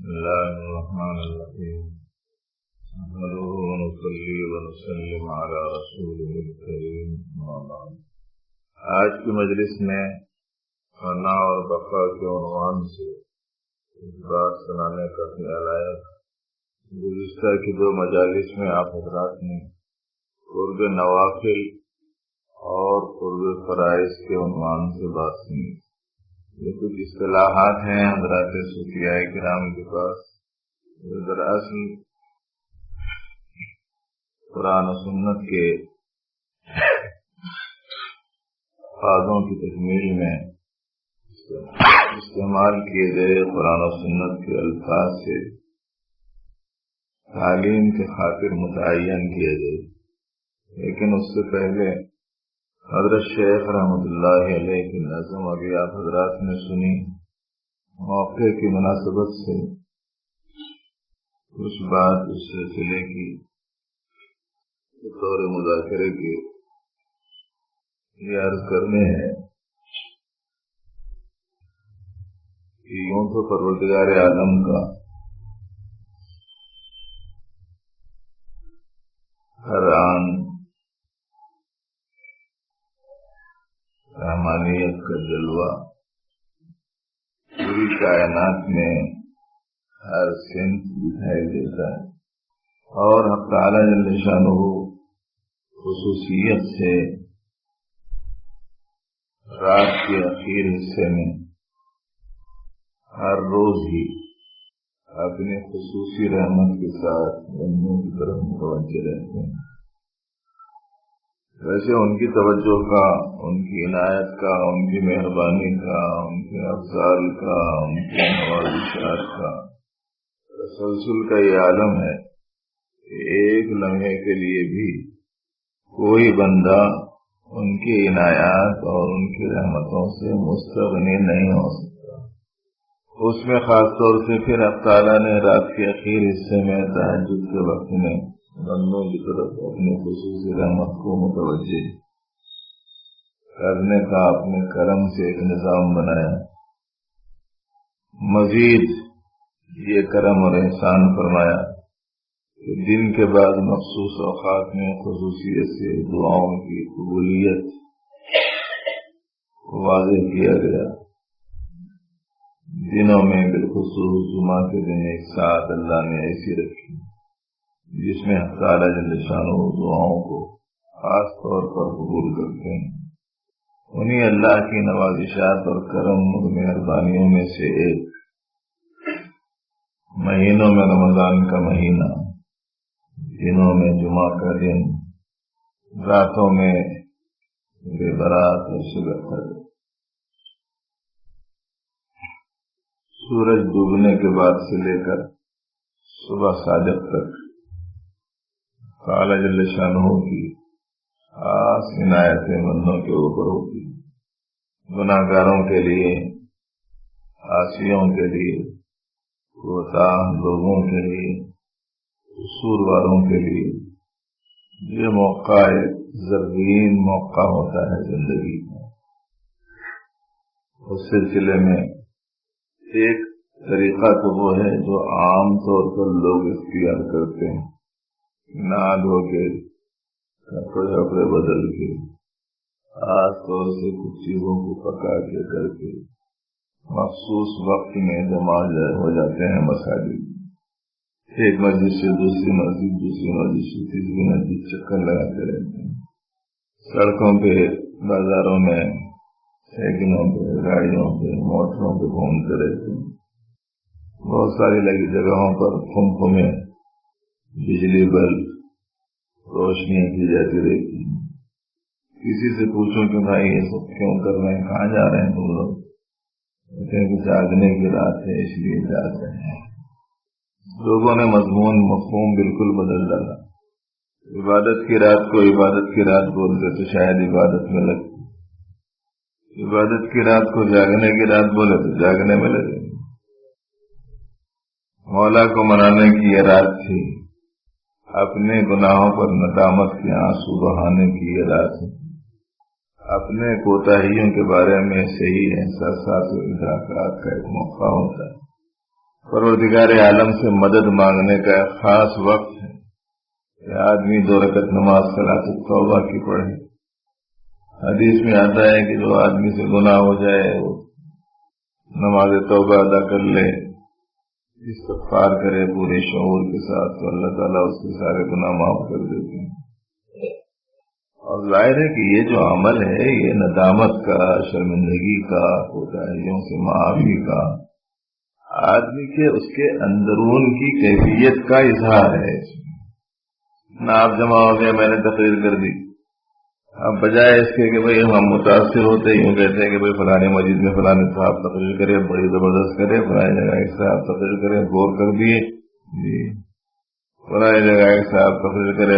الله الرحمن الرحيم نحمده ونصلي ونسلم على رسوله الكريم أما بعد. آج کی مجلس میں فنا اور بقا کے عنوان سے اس بات سنانے کا خیال آیا. گزشتہ کی دو مجالس میں آپ حضرات نے قرب نوافل اور قرب فرائض کے عنوان سے بات سنی. یہ کچھ اصطلاحات ہیں حضرات صوفیاء کرام کے پاس، دراصل قرآن و سنت کے فائدوں کی تکمیل میں استعمال کیے گئے قرآن و سنت کے الفاظ سے تعلیم کے خاطر متعین کیے گئے. لیکن اس سے پہلے حضرت شیخ رحمۃ اللہ علیہ کی نظم ابھی آپ حضرات نے سنی. موقع کی مناسبت سے کچھ بات اس سلسلے کی بطور مذاکرے کے یہ عرض کرنے ہیں کہ یوں تو پروردگار عالم کا ہر آن رحمانیت کا جلوہ پوری کائنات میں ہر صنف دکھائی دیتا ہے، اور حق تعالی جل شانہ خصوصیت سے رات کے اخیر حصے میں ہر روز ہی اپنے خصوصی رحمت کے ساتھ بندوں کی طرف متوجہ رہتے ہیں. ویسے ان کی توجہ کا، ان کی عنایت کا، ان کی مہربانی کا، ان کے افضال کا، ان کے نوازشات کا تسلسل کا یہ عالم ہے کہ ایک لمحے کے لیے بھی کوئی بندہ ان کی عنایات اور ان کی رحمتوں سے مستغنی نہیں ہو سکتا. اس میں خاص طور سے پھر اللہ تعالیٰ نے رات کے اخیر حصے میں تہجد کے وقت میں بندوں کی طرف اپنے خصوصی رحمت کو متوجہ کرنے کا اپنے کرم سے ایک نظام بنایا. مزید یہ کرم اور احسان فرمایا کہ دن کے بعد مخصوص اوقات میں خصوصیت سے دعاؤں کی قبولیت واضح کیا گیا. دنوں میں بالخصوص جمعہ کے دن ایک ساتھ اللہ نے ایسی رکھی جس میں حق تعالی جل شانہ دعاؤں کو خاص طور پر قبول کرتے ہیں. انہیں اللہ کی نوازشات اور کرم اور مہربانیوں میں سے ایک مہینوں میں رمضان کا مہینہ، دنوں میں جمعہ کا دن، راتوں میں بے برات اور شب قدر. سورج ڈوبنے کے بعد سے لے کر صبح صادق تک تعالی جل شانہ کی خاص عنایتیں بندوں کے اوپر ہوتی. گناہ گاروں کے لیے، عاصیوں کے لیے، کوتاہ لوگوں کے لیے، قصور والوں کے لیے یہ موقع ایک زرین موقع ہوتا ہے زندگی میں. اس سلسلے میں ایک طریقہ تو وہ ہے جو عام طور پر لوگ اختیار کرتے ہیں، نہ دھو کے کپڑے بدل کے خاص طور سے کچھ چیزوں کو پکا کے کر کے مخصوص وقت میں جمع ہو جاتے ہیں مساجد. ایک مسجد سے دوسری مسجد، دوسری مسجد سے تیسری مسجد چکر لگاتے رہتے ہیں. سڑکوں پہ، بازاروں میں، سائیکلوں پہ، گاڑیوں پہ، موٹروں پہ گھومتے رہتے ہیں. بہت ساری لگی جگہوں پر پمپوں میں بجلی بلب روشنیاں کی جاتی رہتی ہیں. کسی سے پوچھو کہ بھائی یہ سب کیوں کر رہے ہیں، کہاں جا رہے ہیں تم لوگ؟ کہتے ہیں کہ جاگنے کی رات ہے اس لیے جا رہے ہیں. لوگوں نے مضمون مفہوم بالکل بدل ڈالا. عبادت کی رات کو عبادت کی رات بولتے تو شاید عبادت میں لگتی، عبادت کی رات کو جاگنے کی رات بولے تو جاگنے میں لگے. مولا کو منانے کی یہ رات تھی، اپنے گناہوں پر ندامت کے آنسو بہانے کی یہ رات ہے، اپنے کوتاہیوں کے بارے میں صحیح احساسات و ادراکات کا ایک موقع ہوتا ہے. پروردگار عالم سے مدد مانگنے کا خاص وقت ہے کہ آدمی 2 رکعت نماز صلاۃ التوبہ کی پڑھے۔ حدیث میں آتا ہے کہ جو آدمی سے گناہ ہو جائے وہ نماز توبہ ادا کر لے، استغفار کرے پورے شعور کے ساتھ، تو اللہ تعالیٰ اس کے سارے گناہ معاف کر دیتے ہیں۔ اور ظاہر ہے کہ یہ جو عمل ہے یہ ندامت کا، شرمندگی کا، کوتاہیوں سے معافی کا، آدمی کے اس کے اندرون کی کیفیت کا اظہار ہے۔ نہ آپ جمع ہو گئے، میں نے تقریر کر دی، اب بجائے اس کے کہ بھئی ہم متاثر ہوتے یوں کہتے ہیں کہ بھئی فلانے مسجد میں فلانے صاحب تقریر کرے، بڑی زبردست کرے، فلانے جگہ ایک صاحب تقریر کرے، غور کر دیے جی، فلانے جگہ ایک صاحب تقریر کرے،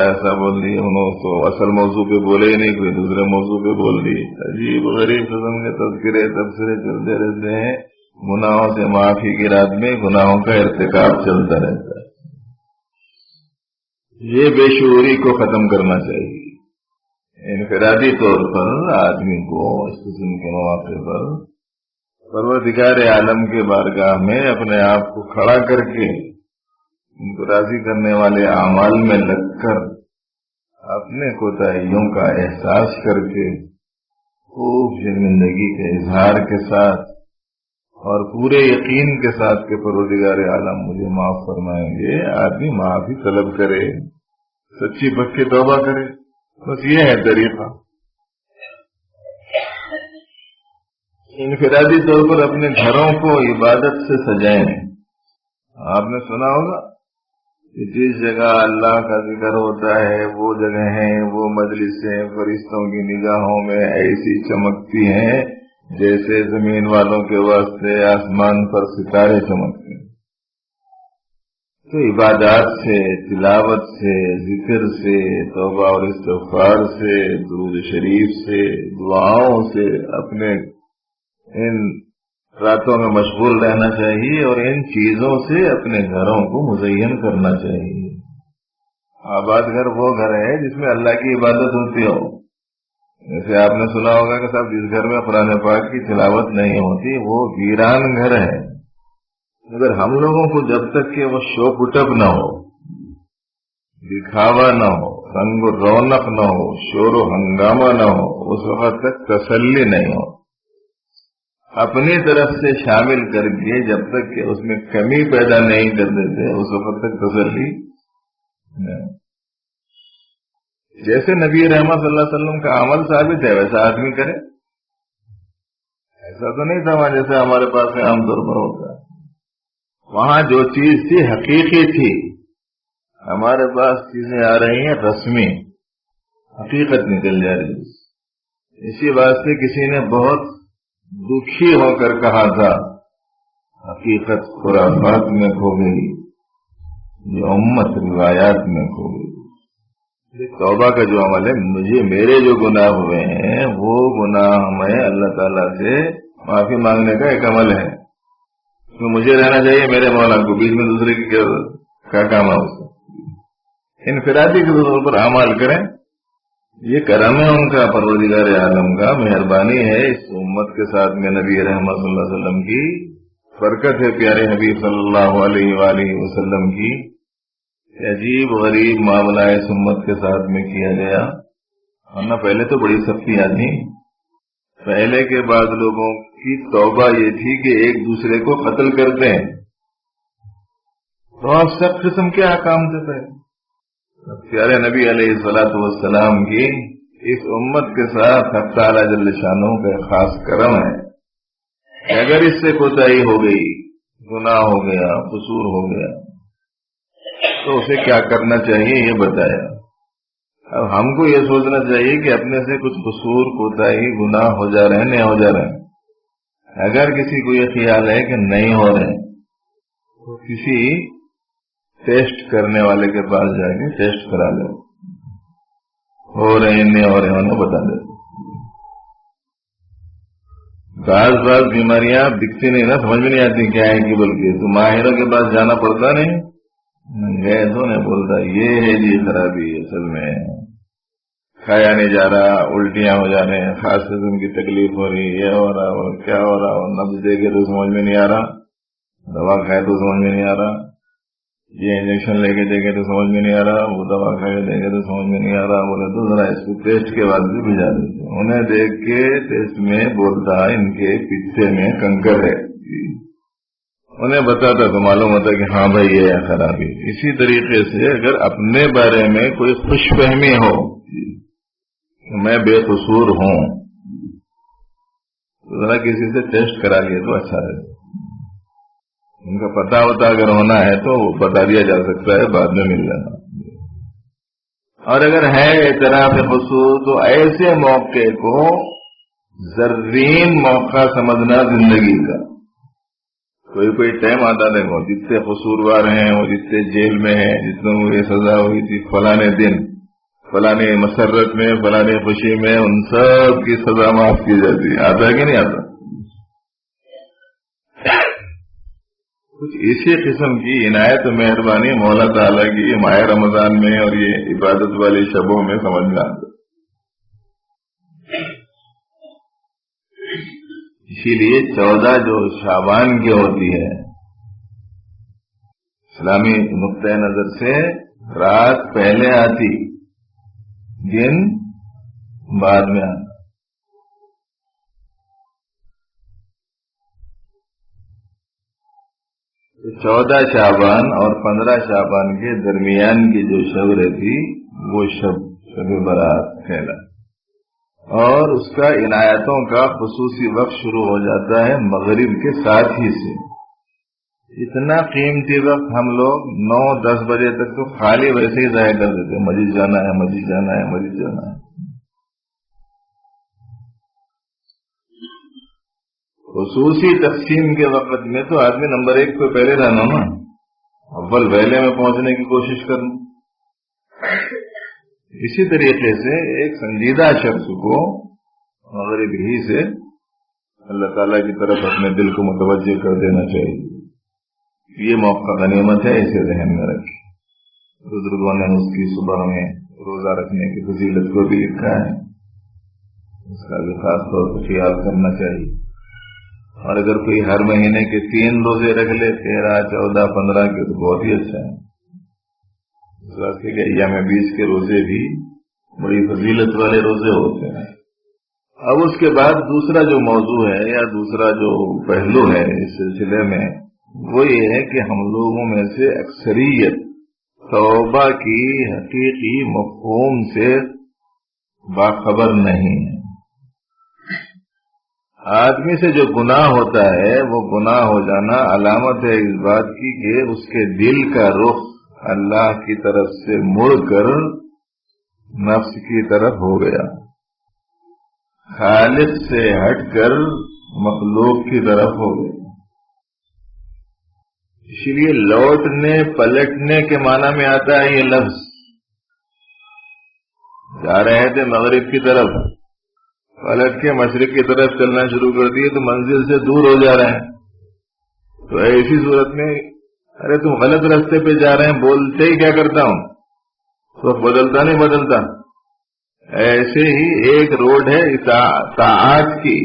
ایسا بول دیے، انہوں تو اصل موضوع پہ بولے ہی نہیں، کوئی دوسرے موضوع پہ بول دیے۔ عجیب غریب قسم کے تذکرے تبصرے چلتے رہتے ہیں، گناہوں سے معافی کی رات میں گناہوں کا ارتکاب چلتا رہتا ہے۔ یہ بے شعوری کو ختم کرنا چاہیے۔ انفرادی طور پر آدمی کو اس قسم کے مواقع پر پروردگار عالم کے بارگاہ میں اپنے آپ کو کھڑا کر کے ان کو راضی کرنے والے اعمال میں لگ کر اپنے کوتاہیوں کا احساس کر کے خوب شرمندگی کے اظہار کے ساتھ اور پورے یقین کے ساتھ کہ پروردگار عالم مجھے معاف فرمائیں گے، آدمی معافی طلب کرے، سچی پکی توبہ کرے، بس یہ ہے طریقہ۔ انفرادی طور پر اپنے گھروں کو عبادت سے سجائیں۔ آپ نے سنا ہوگا کہ جس جگہ اللہ کا ذکر ہوتا ہے وہ جگہیں، وہ مجلسیں فرشتوں کی نگاہوں میں ایسی چمکتی ہیں جیسے زمین والوں کے واسطے آسمان پر ستارے چمکتے ہیں۔ تو عبادات سے، تلاوت سے، ذکر سے، توبہ اور استغفار سے، درود شریف سے، دعاؤں سے اپنے ان راتوں میں مشغول رہنا چاہیے اور ان چیزوں سے اپنے گھروں کو مزین کرنا چاہیے۔ آباد گھر وہ گھر ہے جس میں اللہ کی عبادت ہوتی ہو۔ جیسے آپ نے سنا ہوگا کہ صاحب جس گھر میں قرآن پاک کی تلاوت نہیں ہوتی وہ ویران گھر ہے۔ مگر ہم لوگوں کو جب تک کہ وہ شو پٹپ نہ ہو، دکھاوا نہ ہو، رنگ و رونق نہ ہو، شور و ہنگامہ نہ ہو، اس وقت تک تسلی نہیں ہو۔ اپنی طرف سے شامل کر کے جب تک کہ اس میں کمی پیدا نہیں کر دیتے اس وقت تک تسلی نہیں۔ جیسے نبی رحمت صلی اللہ علیہ وسلم کا عمل ثابت ہے ویسا آدمی کرے۔ ایسا تو نہیں تھا جیسے ہمارے پاس عام طور پر ہوتا ہے، وہاں جو چیز تھی حقیقی تھی، ہمارے پاس چیزیں آ رہی ہیں رسمی، حقیقت نکل جا رہی ہے۔ اسی واسطے کسی نے بہت دکھی ہو کر کہا تھا حقیقت خرافات میں کھو گئی، یہ امت روایات میں کھو گئی۔ توبہ کا جو عمل ہے، میرے جو گناہ ہوئے ہیں وہ گناہ میں اللہ تعالیٰ سے معافی مانگنے کا ایک عمل ہے، تو مجھے رہنا چاہیے میرے مولا کو، بیچ میں دوسرے کی کیا کام ہے اسے۔ انفرادی کے طور پر اعمال کریں، یہ کرم ہے ان کا، پروردگار عالم کا مہربانی ہے اس امت کے ساتھ میں، نبی رحمت صلی اللہ علیہ وسلم کی برکت ہے، پیارے حبیب صلی اللہ علیہ وآلہ وسلم کی عجیب غریب معاملہ اس امت کے ساتھ میں کیا گیا۔ ورنہ پہلے تو بڑی سختیاں تھیں، پہلے کے بعد لوگوں کی توبہ یہ تھی کہ ایک دوسرے کو قتل کرتے ہیں، تو آپ سب قسم کے احکام سے پہلے پیارے نبی علیہ الصلوۃ والسلام کی اس امت کے ساتھ حق تعالی جل شانہ کا خاص کرم ہے کہ اگر اس سے کوتاہی ہو گئی، گناہ ہو گیا، قصور ہو گیا، تو اسے کیا کرنا چاہیے یہ بتایا۔ اب ہم کو یہ سوچنا چاہیے کہ اپنے سے کچھ قصور، کوتاہی، گناہ ہو جا رہے ہیں نہیں ہو جا رہے ہیں۔ اگر کسی کو یہ خیال ہے کہ نہیں ہو رہے ہیں تو کسی ٹیسٹ کرنے والے کے پاس جا کے ٹیسٹ کرا لو، ہو رہے ہیں نہیں ہو رہے ہیں انہیں بتا دے۔ بعض بیماریاں دکھتی نہیں نا، سمجھ میں نہیں آتی کیا ہے کہ، بلکہ تو ماہروں کے پاس جانا پڑتا نہیں، گئے تو نہیں بولتا یہ ہے جی خرابی، اصل میں کھایا نہیں جا رہا، الٹیاں ہو جا رہے ہیں، خاص قسم کی تکلیف ہو رہی، یہ ہو رہا اور کیا ہو رہا، اور نبض دے کے تو سمجھ میں نہیں آ رہا، دوا کھائے تو سمجھ میں نہیں آ رہا، یہ انجیکشن لے کے دیکھے تو سمجھ میں نہیں آ رہا، وہ دوا کھا کے دیکھے تو سمجھ میں نہیں آ رہا، بولے تو ذرا اس کو ٹیسٹ کے بعد بھی بھیجا دیتے، انہیں دیکھ کے ٹیسٹ میں بولتا ان کے پیچھے میں کنکر ہے، انہیں بتاتا تو معلوم ہوتا کہ ہاں بھائی یہ ہے خرابی۔ اسی طریقے سے اگر اپنے بارے میں کوئی خوش فہمی ہو کہ میں بے قصور ہوں، ذرا کسی سے ٹیسٹ کرا لیے تو اچھا ہے، ان کا پتہ ہوتا اگر ہونا ہے تو بتا دیا جا سکتا ہے، بعد میں مل جانا۔ اور اگر ہے اعتراف قصور تو ایسے موقع کو زرین موقع سمجھنا زندگی کا۔ کوئی ٹائم آتا دیکھو جتنے قصوروار ہیں وہ جتنے جیل میں ہیں، جتنے کو یہ سزا ہوئی تھی فلانے دن فلانے مسرت میں فلانے خوشی میں، ان سب کی سزا معاف کی جاتی ہے، آتا ہے کہ نہیں آتا؟ کچھ اسی قسم کی عنایت و مہربانی مولا تعالیٰ کی ماہ رمضان میں اور یہ عبادت والی شبوں میں سمجھ میں آتا۔ اسی لیے 14 جو شعبان کی ہوتی ہے، اسلامی نقطۂ نظر سے رات پہلے آتی، دن بعد میں آتا۔ 14 شعبان اور 15 شعبان کے درمیان کی جو شب رہتی وہ شب برات کہلاتی، اور اس کا عنایتوں کا خصوصی وقت شروع ہو جاتا ہے مغرب کے ساتھ ہی سے۔ اتنا قیمتی وقت ہم لوگ 9-10 بجے تک تو خالی ویسے ہی ضائع کر دیتے، مسجد جانا ہے مسجد جانا ہے مسجد جانا ہے۔ خصوصی تقسیم کے وقت میں تو آدمی نمبر 1 پہ پہلے رہنا نا، اول ویلے میں پہنچنے کی کوشش کرنا۔ اسی طریقے سے ایک سنجیدہ شخص کو مغرب ہی سے اللہ تعالیٰ کی طرف اپنے دل کو متوجہ کر دینا چاہیے۔ یہ موقع غنیمت ہے، اسے ذہن میں رکھیں۔ بزرگوں نے اس کی صبح میں روزہ رکھنے کی فضیلت کو بھی لکھا ہے، اس کا بھی خاص طور پر خیال کرنا چاہیے۔ اور اگر کوئی ہر مہینے کے 3 روزے رکھ لے، 13، 14، 15 کے، تو بہت ہی اچھا ہے۔ اس وقت کہ ایام 20 کے روزے بھی بڑی فضیلت والے روزے ہوتے ہیں۔ اب اس کے بعد دوسرا جو موضوع ہے یا دوسرا جو پہلو ہے اس سلسلے میں، وہ یہ ہے کہ ہم لوگوں میں سے اکثریت توبہ کی حقیقی مفہوم سے باخبر نہیں ہے۔ آدمی سے جو گناہ ہوتا ہے وہ گناہ ہو جانا علامت ہے اس بات کی کہ اس کے دل کا رخ اللہ کی طرف سے مڑ کر نفس کی طرف ہو گیا، خالق سے ہٹ کر مخلوق کی طرف ہو گیا۔ اسی لیے لوٹنے پلٹنے کے معنی میں آتا ہے یہ لفظ۔ جا رہے تھے مغرب کی طرف، پلٹ کے مشرق کی طرف چلنا شروع کر دیے تو منزل سے دور ہو جا رہے ہیں۔ تو ایسی صورت میں ارے تم غلط راستے پہ جا رہے ہیں بولتے ہی کیا کرتا ہوں، تو بدلتا نہیں بدلتا۔ ایسے ہی ایک روڈ ہے طاعات کی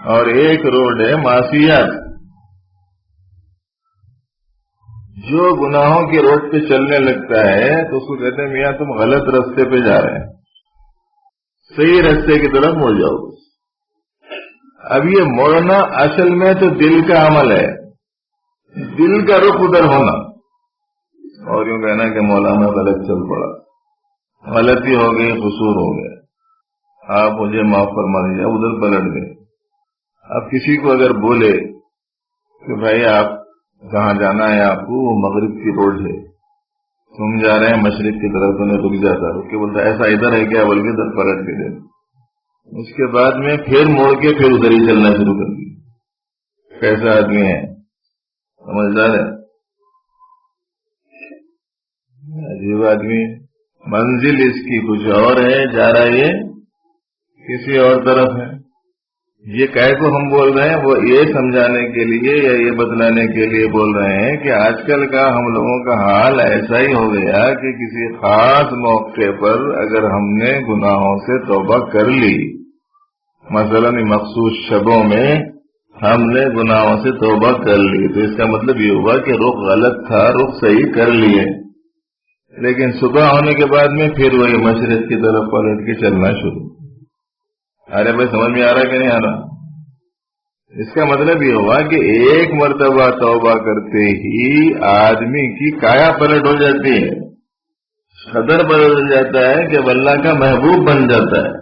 اور ایک روڈ ہے معصیت۔ جو گناہوں کے روڈ پہ چلنے لگتا ہے تو اس کو کہتے ہیں میاں تم غلط راستے پہ جا رہے ہیں، صحیح راستے کی طرف مڑ جاؤ۔ اب یہ مڑنا اصل میں تو دل کا عمل ہے، دل کا رخ ادھر ہونا، اور یوں کہنا کہ مولانا غلط چل پڑا، غلطی ہو گئی، قصور ہو گیا، آپ مجھے معاف فرما دیجیے، ادھر پلٹ گئے۔ اب کسی کو اگر بولے کہ بھائی آپ کہاں جانا ہے آپ کو، وہ مغرب کی روڈ ہے، تم جا رہے ہیں مشرق کی طرف، تو نہیں رک جاتا، رک کے بولتا ایسا ادھر ہے کیا، بلکہ ادھر پلٹ کے دے، اس کے بعد میں پھر موڑ کے پھر ادھر ہی چلنا شروع کر دیا۔ کیسا آدمی ہے، سمجھدار ہے، عجیب آدمی ہے۔ منزل اس کی کچھ اور ہے، جا رہا ہے کسی اور طرف ہے۔ یہ کہے کو ہم بول رہے ہیں وہ یہ سمجھانے کے لیے یا یہ بتلانے کے لیے بول رہے ہیں کہ آج کل کا ہم لوگوں کا حال ایسا ہی ہو گیا کہ کسی خاص موقع پر اگر ہم نے گناہوں سے توبہ کر لی، مثلا مخصوص شبوں میں، ہم نے گناہوں سے توبہ کر لی، تو اس کا مطلب یہ ہوا کہ رخ غلط تھا، رخ صحیح کر لیے، لیکن صبح ہونے کے بعد میں پھر وہی مشرق کی طرف پلٹ کے چلنا شروع۔ ارے بھائی سمجھ میں آ رہا ہے کہ نہیں آ رہا؟ اس کا مطلب یہ ہوا کہ ایک مرتبہ توبہ کرتے ہی آدمی کی کایا پلٹ ہو جاتی ہے، قدر بدل جاتا ہے کہ اللہ کا محبوب بن جاتا ہے۔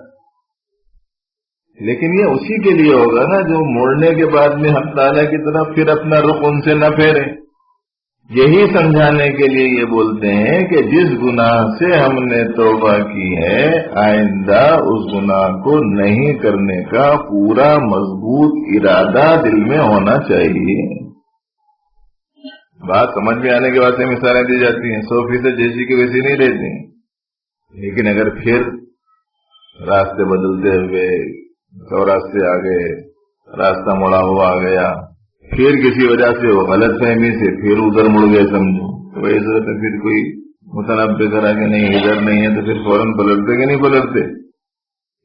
لیکن یہ اسی کے لیے ہوگا نا جو موڑنے کے بعد میں حق تعالیٰ کی طرف پھر اپنا رخ ان سے نہ پھیرے۔ یہی سمجھانے کے لیے یہ بولتے ہیں کہ جس گناہ سے ہم نے توبہ کی ہے آئندہ اس گناہ کو نہیں کرنے کا پورا مضبوط ارادہ دل میں ہونا چاہیے۔ بات سمجھ میں آنے کے بعد سے مثالیں دی جاتی ہیں، 100% جیسی کی ویسی نہیں رہتی ہیں، لیکن اگر پھر راستے بدلتے ہوئے چوراستے آ گئے، راستہ مڑا ہوا آ گیا، پھر کسی وجہ سے وہ غلط فہمی سے پھر ادھر مڑ گئے سمجھو، تو اس وجہ سے پھر کوئی متنبع کرا کہ نہیں ادھر نہیں ہے تو پھر فوراً پلٹتے کہ نہیں پلٹتے؟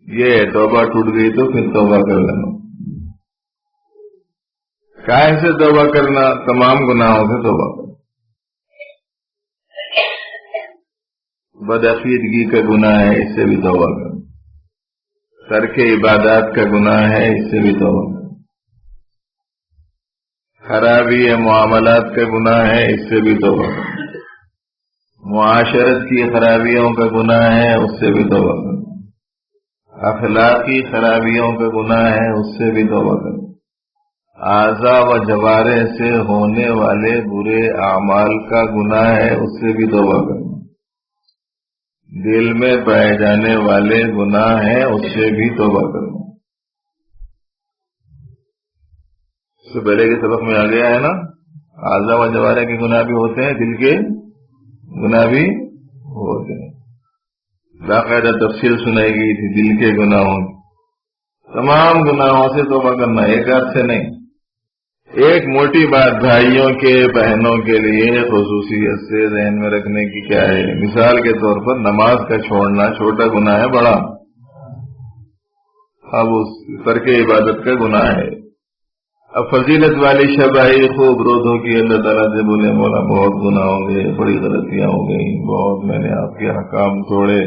یہ توبہ ٹوٹ گئی تو پھر توبہ کر لینا۔ کائے سے توبہ کرنا؟ تمام گناہوں سے توبہ کرنا۔ بدعقیدگی کا گناہ ہے، اس سے بھی توبہ کرنا۔ ترک عبادات کا گناہ ہے، اس سے بھی توبہ کرنا۔ خرابی معاملات کا گناہ ہے، اس سے بھی توبہ کرنا۔ معاشرت کی خرابیوں کا گناہ ہے، اس سے بھی توبہ کرنا۔ اخلاقی خرابیوں کا گناہ ہے، اس سے بھی توبہ کرنا۔ اعضاء و جوارح سے ہونے والے برے اعمال کا گناہ ہے، اس سے بھی توبہ کرنا۔ دل میں پائے جانے والے گناہ ہیں، اس سے بھی توبہ کرنا۔ اس سے پہلے کے سبق میں آ گیا ہے نا، اعضاء و جوارح کے گناہ بھی ہوتے ہیں، دل کے گناہ بھی ہوتے ہیں۔ باقاعدہ تفصیل سنائی گئی تھی دل کے گناہوں کی۔ تمام گناہوں سے توبہ کرنا، ایک ہاتھ سے نہیں۔ ایک موٹی بات بھائیوں کے بہنوں کے لیے خصوصیت سے ذہن میں رکھنے کی کیا ہے؟ مثال کے طور پر نماز کا چھوڑنا چھوٹا گناہ ہے، بڑا اب اس ترک عبادت کا گناہ ہے۔ اب فضیلت والی شب آئی، خوب روزوں کی، اللہ تعالیٰ سے بولے مولا بہت گناہ ہو گئے، بڑی غلطیاں ہو گئی، بہت میں نے آپ کے حکام توڑے،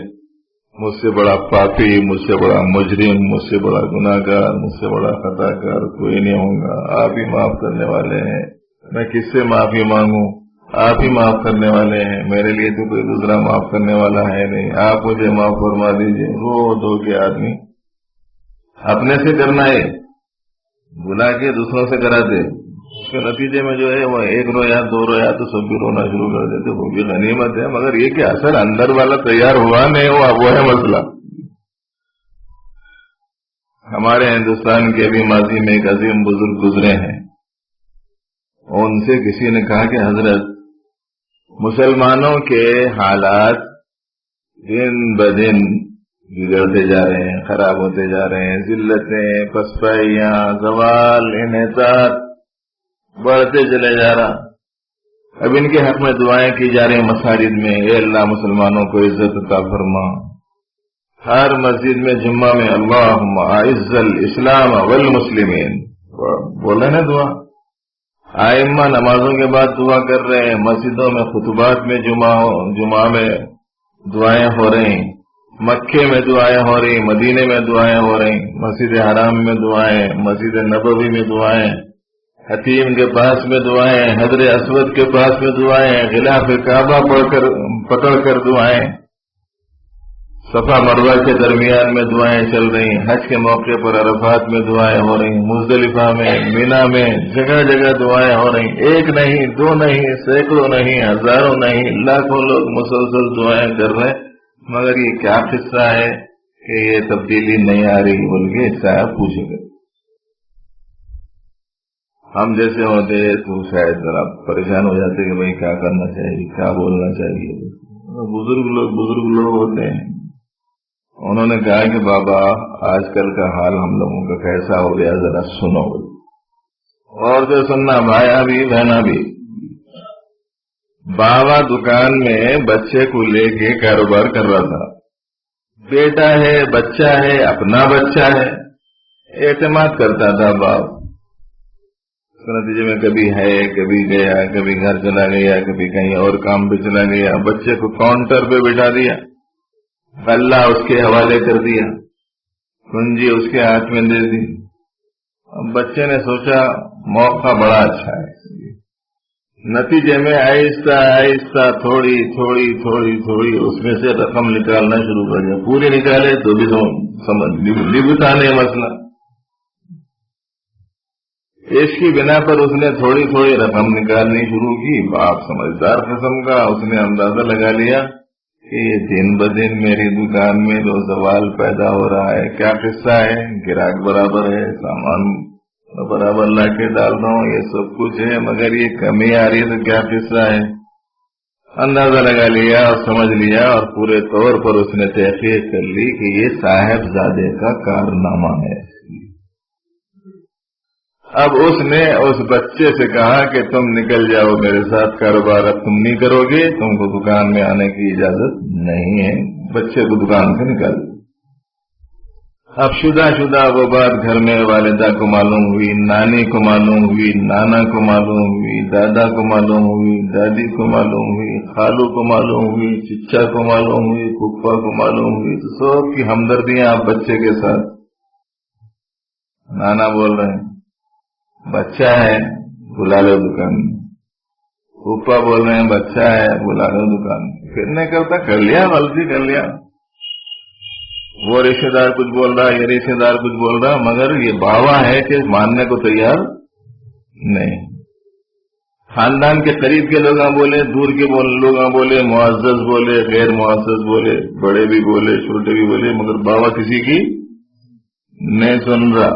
مجھ سے بڑا پاپی، مجھ سے بڑا مجرم، مجھ سے بڑا گناہ گار، مجھ سے بڑا خطا کار کوئی نہیں ہوگا، آپ ہی معاف کرنے والے ہیں، میں کس سے معافی مانگوں؟ آپ ہی معاف کرنے والے ہیں، میرے لیے تو کوئی دوسرا معاف کرنے والا ہے نہیں، آپ مجھے معاف فرما دیجیے۔ رو دو کے آدمی اپنے سے کرنا ہے، بلا کے دوسروں سے کراتے، اس کے نتیجے میں جو ہے وہ ایک رویا دو رویا تو سب بھی رونا شروع کر دیتے، وہ بھی غنیمت ہے، مگر یہ کہ اثر اندر والا تیار ہوا نہیں ہوا، وہ ہے مسئلہ۔ ہمارے ہندوستان کے بھی ماضی میں ایک عظیم بزرگ گزرے ہیں، ان سے کسی نے کہا کہ حضرت مسلمانوں کے حالات دن بدن بگڑتے جا رہے ہیں، خراب ہوتے جا رہے ہیں، ذلتیں، پسپائیاں، زوال، انحطاط بڑھتے چلے جا رہا۔ اب ان کے حق میں دعائیں کی جا رہی ہیں مساجد میں، اے اللہ مسلمانوں کو عزت عطا فرما۔ ہر مسجد میں جمعہ میں اللہم اعز الاسلام والمسلمین بولے نا دعا۔ ائمہ نمازوں کے بعد دعا کر رہے ہیں، مسجدوں میں خطبات میں جمعہ میں دعائیں ہو رہی، مکے میں دعائیں ہو رہی، مدینے میں دعائیں ہو رہی، مسجد حرام میں دعائیں، مسجد نبوی میں دعائیں، حتیم کے پاس میں دعائیں، حجر اسود کے پاس میں دعائیں، غلاف کعبہ پکڑ کر دعائیں، صفا مروہ کے درمیان میں دعائیں چل رہی، حج کے موقع پر عرفات میں دعائیں ہو رہی، مزدلفہ میں، مینا میں، جگہ جگہ دعائیں ہو رہی، ایک نہیں، دو نہیں، سینکڑوں نہیں، ہزاروں نہیں، لاکھوں لوگ مسلسل دعائیں کر رہے ہیں، مگر یہ کیا قصہ ہے کہ یہ تبدیلی نہیں آ رہی؟ بول کے صاحب پوچھے گئے۔ ہم جیسے ہوتے تو شاید ذرا پریشان ہو جاتے کہ بھائی کیا کرنا چاہیے، کیا بولنا چاہیے۔ بزرگ لوگ ہوتے ہیں، انہوں نے کہا کہ بابا آج کل کا حال ہم لوگوں کا کیسا ہو گیا، ذرا سنو، اور جو سننا بھائی بھی بہنا بھی۔ بابا دکان میں بچے کو لے کے کاروبار کر رہا تھا، بیٹا ہے، بچہ ہے، اپنا بچہ ہے، اعتماد کرتا تھا باپ، نتیجے میں کبھی ہے، کبھی گیا، کبھی گھر چلا گیا، کبھی کہیں اور کام پہ چلا گیا، بچے کو کاؤنٹر پہ بٹھا دیا، اللہ اس کے حوالے کر دیا، کنجی اس کے ہاتھ میں دے دی. اب بچے نے سوچا موقع بڑا اچھا ہے، نتیجے میں آہستہ آہستہ تھوڑی تھوڑی تھوڑی تھوڑی اس میں سے رقم نکالنا شروع کر دیا. پوری نکالے تو بھی نبھتا نہیں مسئلہ. اس کی بنا پر اس نے تھوڑی تھوڑی رقم نکالنی شروع کی. باپ سمجھدار قسم کا، اس نے اندازہ لگا لیا کہ یہ دن بدن میری دکان میں جو سوال پیدا ہو رہا ہے، کیا قصہ ہے؟ گراہک برابر ہے، سامان برابر لا کے ڈال رہا ہوں، یہ سب کچھ ہے، مگر یہ کمی آ رہی ہے تو کیا قصہ ہے؟ اندازہ لگا لیا اور سمجھ لیا، اور پورے طور پر اس نے تحقیق کر لی کہ یہ صاحب زادے کا کارنامہ ہے. اب اس نے اس بچے سے کہا کہ تم نکل جاؤ میرے ساتھ، کاروبار اب تم نہیں کرو گے، تم کو دکان میں آنے کی اجازت نہیں ہے. بچے کو دکان سے نکال دیا. اب شدہ وہ بات گھر میں والدہ کو معلوم ہوئی، نانی کو معلوم ہوئی، نانا کو معلوم ہوئی، دادا کو معلوم ہوئی، دادی کو معلوم ہوئی، خالو کو معلوم ہوئی، چچا کو معلوم ہوئی، پھپھا کو معلوم ہوئی. تو سب کی ہمدردیاں آپ بچے کے ساتھ. نانا بول رہے ہیں بچہ ہے بلا لو دکان میں، پھپھا بول رہے ہیں بچہ ہے بلا لو دکان میں. پھر نہیں کرتا، کر لیا، غلطی کر لیا. وہ رشتے دار کچھ بول رہا، یہ رشتے دار کچھ بول رہا، مگر یہ باوا ہے کہ ماننے کو تیار نہیں. خاندان کے قریب کے لوگ بولے، دور کے لوگ بولے، معزز بولے، غیر معزز بولے، بڑے بھی بولے، چھوٹے بھی بولے، مگر باوا کسی کی نہیں سن رہا.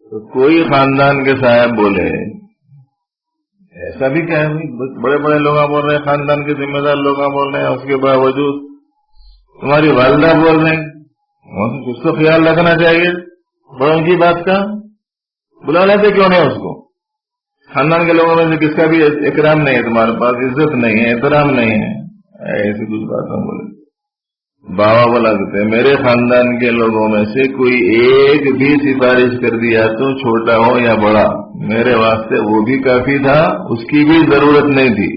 تو کوئی خاندان کے صاحب بولے، ایسا بھی کیا ہے، بڑے بڑے لوگ بول رہے ہیں، خاندان کے ذمہ دار لوگ بول رہے ہیں، اس کے باوجود تمہاری والدہ بول رہے ہیں، اس کو خیال رکھنا چاہیے بڑوں کی بات کا. بلا لیتے کیوں نہیں اس کو؟ خاندان کے لوگوں میں سے کس کا بھی اکرام نہیں ہے، تمہارے پاس عزت نہیں ہے، احترام نہیں ہے، ایسی کچھ باتیں بولے. باوا بولا کرتے میرے خاندان کے لوگوں میں سے کوئی ایک بھی سفارش کر دیا تو چھوٹا ہو یا بڑا، میرے واسطے وہ بھی کافی تھا، اس کی بھی ضرورت نہیں تھی.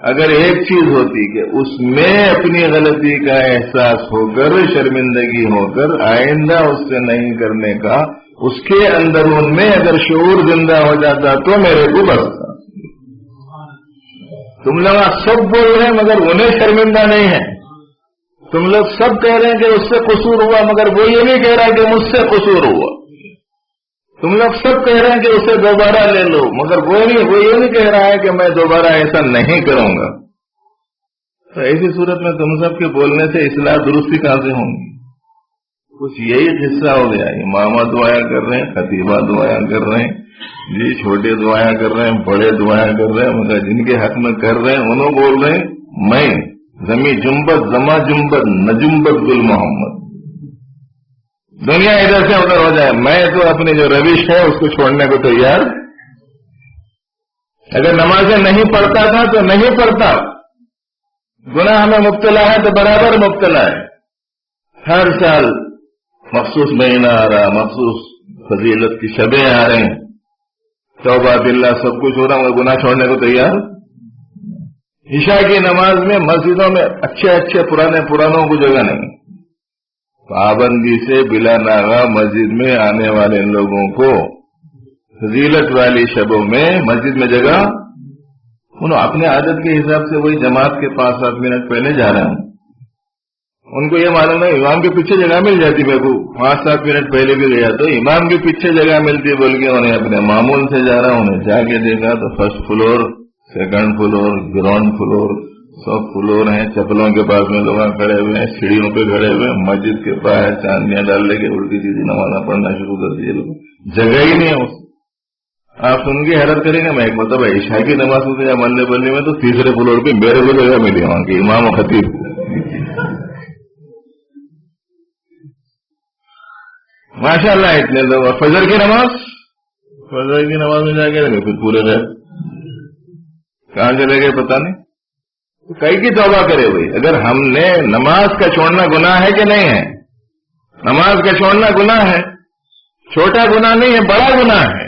اگر ایک چیز ہوتی کہ اس میں اپنی غلطی کا احساس ہو کر، شرمندگی ہو کر آئندہ اس سے نہیں کرنے کا اس کے اندر ان میں اگر شعور زندہ ہو جاتا تو میرے کو بستا. تم لوگ سب بول رہے ہیں مگر انہیں شرمندہ نہیں ہے. تم لوگ سب کہہ رہے ہیں کہ اس سے قصور ہوا، مگر وہ یہ نہیں کہہ رہا کہ مجھ سے قصور ہوا. تم لوگ سب کہہ رہے ہیں کہ اسے دوبارہ لے لو، مگر وہ یہ نہیں کہہ رہا ہے کہ میں دوبارہ ایسا نہیں کروں گا. تو ایسی صورت میں تم سب کے بولنے سے اصلاح درستی کہاں سے ہوں گی؟ کچھ یہی قصہ ہو گیا. امامہ دعائیں کر رہے ہیں، خطیبہ دعائیں کر رہے ہیں، جی چھوٹے دعائیں کر رہے ہیں، بڑے دعائیں کر رہے ہیں، مگر جن کے حق میں کر رہے ہیں انہوں بول رہے ہیں میں زمیں جنبت زما جنبت نہ جنبت گل محمد. دنیا ادھر سے ادھر ہو جائے، میں تو اپنی جو روش ہے اس کو چھوڑنے کو تیار. اگر نمازیں نہیں پڑھتا تھا تو نہیں پڑھتا، گناہ میں مبتلا ہے تو برابر مبتلا ہے. ہر سال مخصوص مہینہ آ رہا، مخصوص فضیلت کی شبیں آ رہے ہیں، توبہ باللہ سب کچھ ہو رہا، مگر گناہ چھوڑنے کو تیار. عشاء کی نماز میں مسجدوں میں اچھے پرانوں کو جگہ نہیں. پابندی سے بلا ناغہ مسجد میں آنے والے لوگوں کو فضیلت والی شبوں میں مسجد میں جگہ، انہوں اپنے عادت کے حساب سے وہی جماعت کے 5-7 منٹ پہلے جا رہے ہیں. ان کو یہ معلوم ہے امام کے پیچھے جگہ مل جاتی، میرے کو 5-7 منٹ پہلے بھی گیا تو امام کے پیچھے جگہ ملتی، بول کے انہیں اپنے معمول سے جا رہا. انہیں جا کے دیکھا تو first floor, second floor, ground floor, سب فلور ہیں. چپلوں کے پاس میں لوگ کھڑے ہوئے ہیں، سیڑھیوں پہ کھڑے ہوئے ہیں، مسجد کے باہر چاندیاں ڈال لے کے الٹی سیدھی نمازیں پڑھنا شروع کر دیے. لوگ جگہ ہی نہیں ہے. آپ سن کے حیرت کریں گے. میں ایک مطلب عشاء کی نماز ہوتی ہے محلے بلے میں تو تیسرے فلور پہ میرے کو جگہ ملی وہاں کے امام و خطیب. ماشاء اللہ اتنے لوگ. فجر کی نماز میں جا کے رہے پھر پورے گئے، کہاں چلے گئے پتہ نہیں. کئی کی توبہ کرے ہوئی. اگر ہم نے نماز کا چھوڑنا گناہ ہے کہ نہیں ہے؟ نماز کا چھوڑنا گناہ ہے، چھوٹا گناہ نہیں ہے، بڑا گناہ ہے.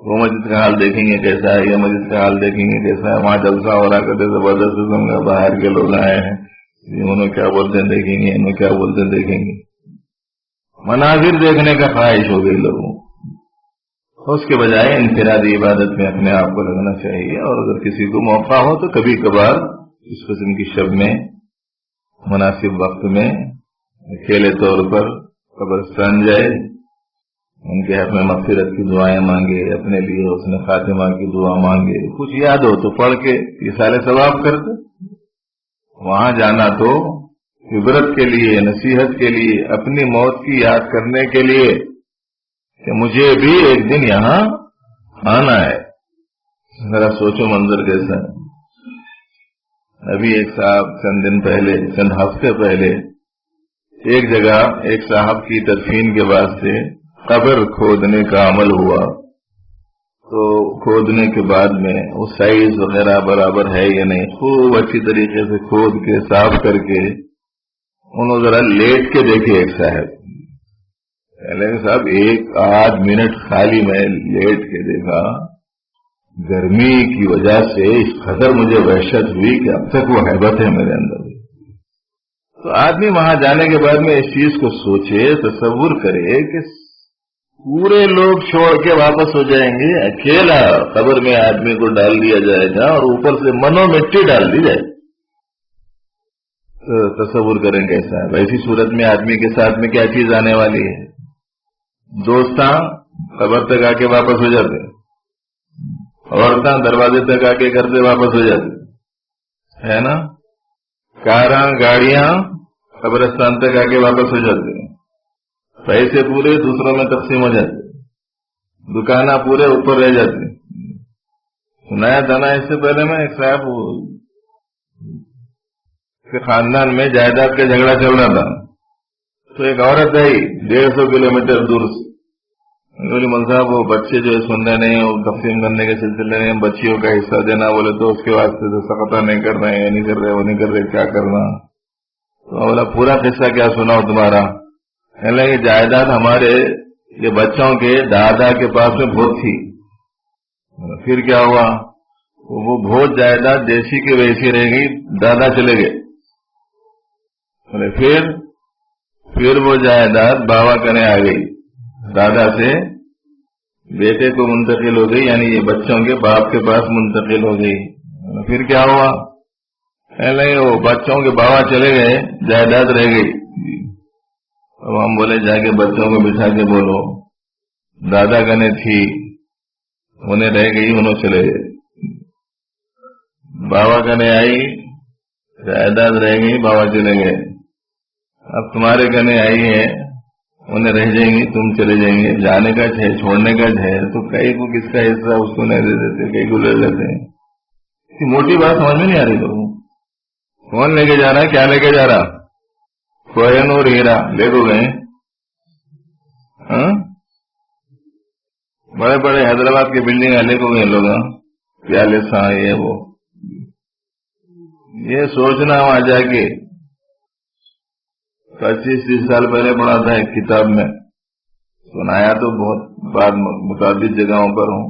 وہ مسجد کا حال دیکھیں گے کیسا ہے، یہ مسجد کا حال دیکھیں گے کیسا ہے، وہاں جلسہ ہو رہا کرتے زبردست قسم کا، باہر کے لوگ آئے ہیں، انہوں کیا بولتے ہیں دیکھیں گے، انہوں کیا بولتے ہیں دیکھیں گے، مناظر دیکھنے کا خواہش ہو گئی لوگوں. اس کے بجائے انفرادی عبادت میں اپنے آپ کو لگنا چاہیے. اور اگر کسی کو موقع ہو تو کبھی کبھار اس قسم کی شب میں مناسب وقت میں اکیلے طور پر قبرستان جائے، ان کے حق میں مغفرت کی دعائیں مانگے، اپنے لیے حسن خاتمہ کی دعا مانگے، کچھ یاد ہو تو پڑھ کے یہ سارے ثواب کرتے. وہاں جانا تو عبرت کے لیے، نصیحت کے لیے، اپنی موت کی یاد کرنے کے لیے کہ مجھے بھی ایک دن یہاں آنا ہے. ذرا سوچو منظر کیسا ہے. ابھی ایک صاحب چند دن پہلے، چند ہفتے پہلے ایک جگہ ایک صاحب کی تدفین کے واسطے قبر کھودنے کا عمل ہوا. تو کھودنے کے بعد میں وہ سائز وغیرہ برابر ہے یا نہیں، خوب اچھی طریقے سے کھود کے صاف کر کے انہوں ذرا لیٹ کے دیکھے. ایک صاحب صاحب ایک آدھ منٹ خالی میں لیٹ کے دیکھا. گرمی کی وجہ سے اس قدر مجھے وحشت ہوئی کہ اب تک وہ ہیبت ہے میرے اندر. تو آدمی وہاں جانے کے بعد میں اس چیز کو سوچے، تصور کرے کہ پورے لوگ چھوڑ کے واپس ہو جائیں گے، اکیلا قبر میں آدمی کو ڈال دیا جائے گا اور اوپر سے منو مٹی ڈال دی جائے. تو تصور کریں کیسا ہے. ویسی صورت میں آدمی کے ساتھ میں کیا چیز آنے والی ہے. دوستاں قبر تک آ کے واپس ہو جاتے، عورتاں دروازے تک آ کے گھر سے واپس ہو جاتے ہے نا. کاراں گاڑیاں قبرستان تک آ کے واپس ہو جاتے ہیں. پیسے پورے دوسروں میں تقسیم ہو جاتے، دکاناں پورے اوپر رہ جاتے. سنایا تھا نا اس سے پہلے میں ایک صاحب کے خاندان میں جائیداد کا جھگڑا چل رہا تھا. تو ایک عورت آئی 150 کلومیٹر دور سے، بولی مول صاحب وہ بچے جو سن رہے نہیں، وہ تقسیم کرنے کے سلسلے میں بچیوں کا حصہ دینا بولے تو اس کے واسطے تو سقطہ نہیں کر رہے ہیں، یہ نہیں کر رہے، وہ نہیں کر رہے، کیا کرنا. تو بولا پورا قصہ کیا سناؤ تمہارا. کہنے لگے جائیداد ہمارے یہ بچوں کے دادا کے پاس میں بہت تھی. پھر کیا ہوا، وہ بہت جائیداد جیسی کی ویسی رہ گئی، دادا چلے گئے. پھر وہ جائیداد بابا کرنے آ گئی، دادا سے بیٹے کو منتقل ہو گئی، یعنی یہ بچوں کے باپ کے پاس منتقل ہو گئی. پھر کیا ہوا، پہلے وہ بچوں کے بابا چلے گئے، جائیداد رہ گئی. اب ہم بولے جا کے بچوں کو بٹھا کے بولو دادا کنے تھی، انہیں رہ گئی، انہوں چلے گئے. بابا کنے آئی، جائیداد رہ گئی، بابا چلے گئے. اب تمہارے کنے آئی ہے، انہیں رہ جائیں گی، تم چلے جائیں گے. جانے کا ہے، چھوڑنے کا ہے، تو کئی کو کس کا حصہ اس کو نہیں دے دیتے، کئی کو لے لیتے ہیں. موٹی بات سمجھ میں نہیں آ رہی لوگوں. کون لے کے جا رہا ہے، کیا لے کے جا رہا، کوہ نور ہیرا لے کو گئے. بڑے بڑے حیدرآباد کی بلڈنگ لے کو گئے لوگ، پیالے سا یہ وہ. یہ سوچنا وہاں جا کے 25-30 سال پہلے پڑھا تھا ایک کتاب میں، سنایا تو بہت بعد متعدد جگہوں پر ہوں.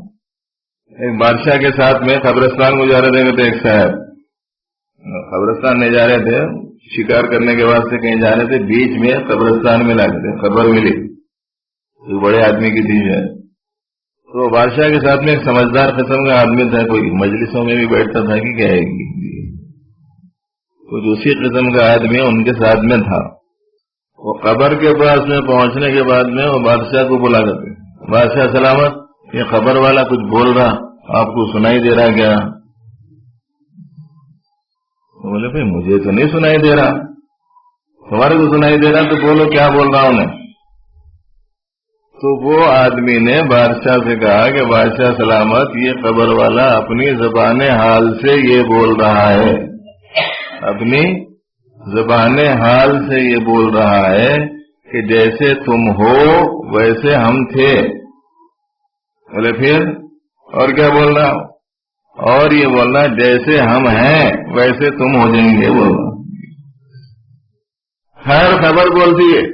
ایک بادشاہ کے ساتھ میں قبرستان گزارے تھے. ایک صاحب قبرستان نہیں جا رہے تھے، شکار کرنے کے واسطے کہیں جا رہے تھے، بیچ میں قبرستان میں لگے تھے، خبر ملی ایک بڑے آدمی کی تھی ہے. تو بادشاہ کے ساتھ میں ایک سمجھدار قسم کا آدمی تھا، کوئی مجلسوں میں بھی بیٹھتا تھا کہ کیا ہے گی، کچھ اسی قسم کا آدمی ان کے ساتھ میں تھا. وہ قبر کے پاس میں پہنچنے کے بعد میں وہ بادشاہ کو بلا کرتے، بادشاہ سلامت، یہ خبر والا کچھ بول رہا، آپ کو سنائی دے رہا کیا؟ بولے بھائی مجھے تو نہیں سنائی دے رہا، تمہارے کو سنائی دے رہا تو بولو کیا بول رہا ہوں میں. تو وہ آدمی نے بادشاہ سے کہا کہ بادشاہ سلامت، یہ خبر والا اپنی زبان حال سے یہ بول رہا ہے، اپنی زبان حال سے یہ بول رہا ہے کہ جیسے تم ہو ویسے ہم تھے. بولے پھر اور کیا بول رہا، اور یہ بول رہا جیسے ہم ہیں ویسے تم ہو جائیں گے. بول رہا ہر خبر بولتی ہے،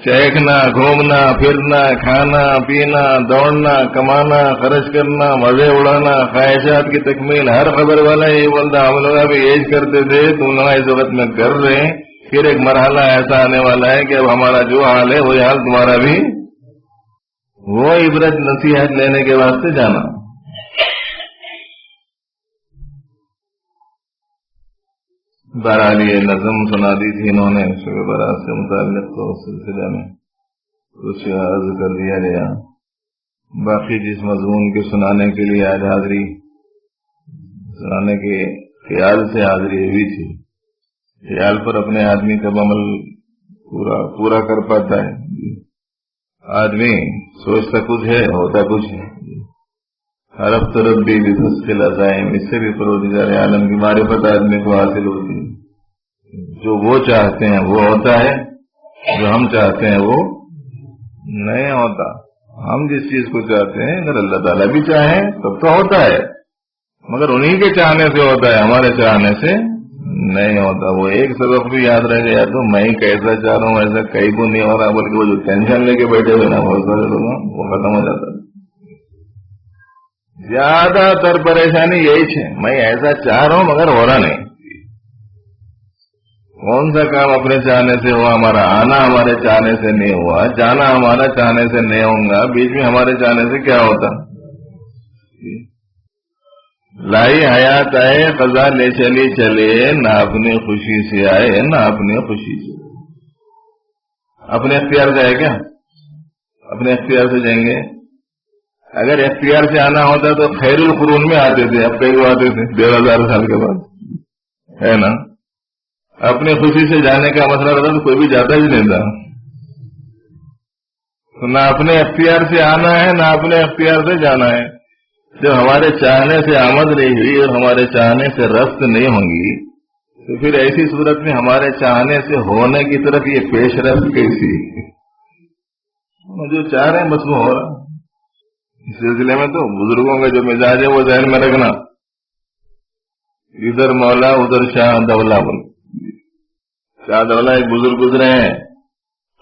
چہکنا، گھومنا پھرنا، کھانا پینا، دوڑنا، کمانا، خرچ کرنا، مزے اڑانا، خواہشات کی تکمیل، ہر خبر والا یہ بولتا ہم لوگ ابھی ایج کرتے تھے، تم لوگ اس وقت میں کر رہے ہیں، پھر ایک مرحلہ ایسا آنے والا ہے کہ اب ہمارا جو حال ہے وہی حال تمہارا بھی، وہ عبرت نصیحت لینے کے واسطے جانا۔ بہرحال یہ نظم سنا دی تھی انہوں نے شب برات سے متعلق، تو اس سلسلے میں کچھ عرض کر دیا گیا۔ باقی جس مضمون کے سنانے کے لیے آج حاضری، سنانے کے خیال سے حاضری ہوئی تھی، خیال پر اپنے آدمی کا عمل پورا کر پاتا ہے۔ آدمی سوچتا کچھ ہے، ہوتا کچھ ہے۔ عرب ربی بفصل عزائم، اس سے بھی پروردگار عالم کی معرفت آدمی کو حاصل ہوتی ہے۔ جو وہ چاہتے ہیں وہ ہوتا ہے، جو ہم چاہتے ہیں وہ نہیں ہوتا۔ ہم جس چیز کو چاہتے ہیں اگر اللہ تعالیٰ بھی چاہیں تب تو ہوتا ہے، مگر انہی کے چاہنے سے ہوتا ہے، ہمارے چاہنے سے نہیں ہوتا۔ وہ ایک سبق بھی یاد رہ گیا تو میں کیسا چاہ رہا ہوں ایسا کہیں کو نہیں ہو رہا، بلکہ وہ جو ٹینشن لے کے بیٹھے ہوئے نا بہت سارے لوگ وہ ختم ہو جاتا ہے۔ زیادہ تر پریشانی یہی ہے، میں ایسا چاہ رہا ہوں مگر ہو رہا نہیں۔ کون سا کام اپنے چاہنے سے ہوا؟ ہمارا آنا ہمارے چاہنے سے نہیں ہوا، جانا ہمارا چاہنے سے نہیں ہوگا، بیچ میں ہمارے چاہنے سے کیا ہوتا؟ لائی حیات آئے قضا لے چلی چلے، نہ اپنی خوشی سے آئے نہ اپنی خوشی سے۔ اپنے اختیار سے آئے کیا؟ اپنے اختیار سے جائیں گے؟ اگر اختیار سے آنا ہوتا تو خیر القرون میں آتے تھے، اب کئی آتے تھے 1500 سال کے بعد، ہے نا؟ اپنی خوشی سے جانے کا مسئلہ رہتا تو کوئی بھی جاتا ہی نہیں تھا۔ تو نہ اپنے اختیار سے آنا ہے نہ اپنے اختیار سے جانا ہے۔ جب ہمارے چاہنے سے آمد نہیں ہوئی اور ہمارے چاہنے سے رفت نہیں ہوں گی تو پھر ایسی صورت میں ہمارے چاہنے سے ہونے کی طرف یہ پیش رفت کیسی؟ جو چاہ رہے ہیں بس وہ ہو رہا۔ اس سلسلے میں تو بزرگوں کا جو مزاج ہے وہ ذہن میں رکھنا، ادھر مولا ادھر شاہ دولا۔ شاہ دولا ایک بزرگ گزرے ہیں،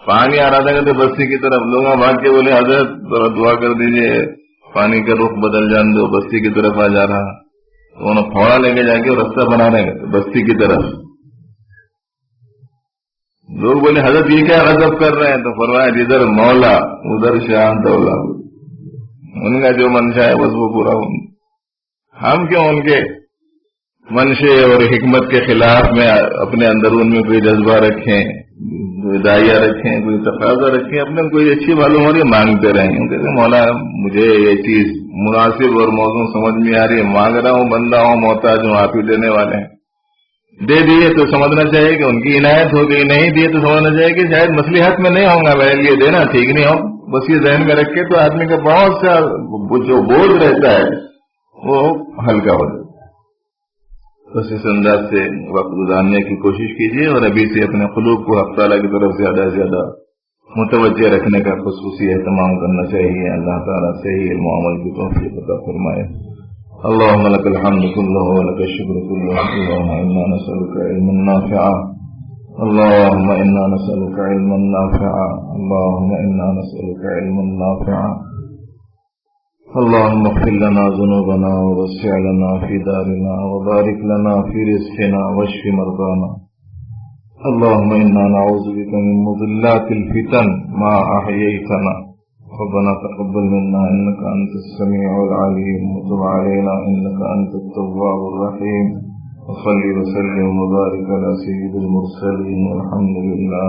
پانی آ رہا تھا کہ بستی کی طرف، لوگ بھاگ کے بولے حضرت ذرا دعا کر دیجئے پانی کا رخ بدل جان دو، بستی کی طرف آ جا رہا۔ تو انہوں پھوڑا لے کے جا کے رستہ بنا رہے ہیں بستی کی طرف۔ لوگ بولے حضرت یہ کیا غضب کر رہے ہیں؟ تو فرمایا جدھر مولا ادھر شاہ دولا، ان کا جو منشا ہے بس وہ پورا ہوں۔ ہم کیوں ان کے منشے اور حکمت کے خلاف میں اپنے اندرون میں کوئی جذبہ رکھیں، کوئی دائیا رکھیں، کوئی تقاضا رکھیں، اپنے کوئی اچھی معلوم ہو رہی ہے مانگتے رہیں، کہتے مولا مجھے یہ چیز مناسب اور موزوں سمجھ میں آ رہی ہے، مانگ رہا ہوں، بندہ ہوں، محتاج ہوں، آپ ہی دینے والے ہیں۔ دے دیے تو سمجھنا چاہیے کہ ان کی عنایت ہو گئی، نہیں دیے تو سمجھنا چاہیے کہ شاید مصلحت میں نہیں ہوں گا میرے لیے دینا، ٹھیک نہیں ہو۔ بس یہ ذہن میں رکھ کے تو آدمی کا بہت سا جو بوجھ رہتا ہے وہ ہلکا ہو جاتا ہے۔ بس اس انداز سے وقت گزارنے کی کوشش کیجیے اور ابھی سے اپنے قلوب کو حق تعالیٰ کی طرف زیادہ سے زیادہ متوجہ رکھنے کا خصوصی اہتمام کرنا چاہیے۔ اللہ تعالیٰ سے ہی علم و عمل کی توفیق عطا فرمائے۔ اللهم لك الحمد كله ولك الشكر كله، اللهم إنا نسألك علما نافعا، اللهم إنا نسألك علما نافعا، اللهم إنا نسألك علما نافعا، اللهم اغفر لنا ذنوبنا ووسع لنا في دارنا وبارك لنا في رزقنا واشف مرضانا، اللهم إنا نعوذ بك من مضلات الفتن ما أحييتنا، ربنا تقبل منا إنك أنت السميع العليم وتب علينا إنك أنت التواب الرحيم، وصل وسلم وبارك على سيد المرسلين والحمد لله